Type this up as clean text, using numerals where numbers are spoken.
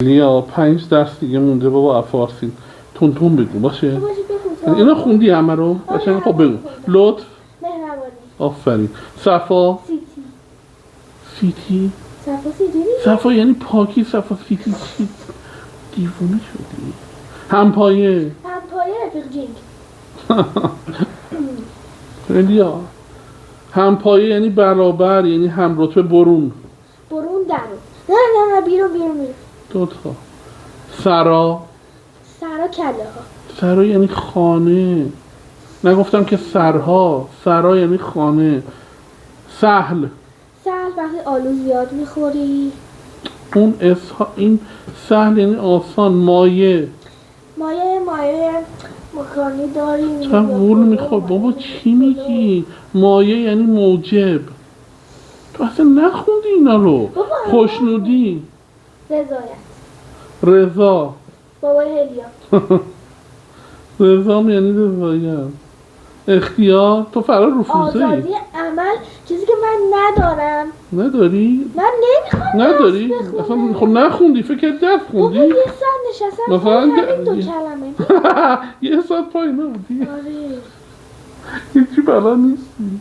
لیا 5 درس دیگه مونده بابا فارسی. تون بگو باشه. باشه بخون. اینا خوندی همه رو؟ قشنگ خب بگو. لطف. مهربانی. آفرین. صفا. سیتی. سیتی. صفا سیتی نیست؟ صفا یعنی پاکی. صفا سیتی چی؟ دیوونه شدی. همپایه. همپایه رفیق جینگ. لیا همپایه یعنی برابر، یعنی هم رتبه. برون درون. نه بیرون. دوتا. سرا. سرا کله ها. سرا یعنی خانه. نگفتم که سرها. سرا یعنی خانه. سهل وقتی آلو زیاد میخوری. اون این سهل یعنی آسان. مایه مکانی داریم. چقدر وول میخواد بابا. چی میگی؟ مایه یعنی موجب. تو اصلا نخوندی اینا رو. خوشنودی. رضا. بابای هلیا. رضا یعنی رضایت. اختیار. تو فرار رفوزه ای. آزادی عمل چیزی که من ندارم. نداری؟ من نمیخوام. نداری؟ اصلا خب نخوندی. فکر درس خوندی؟ یه ساعت نشستم مثلا همین 2 کلمه. یه ساعت پایین بودی. آره. هیچی بلد نیستی.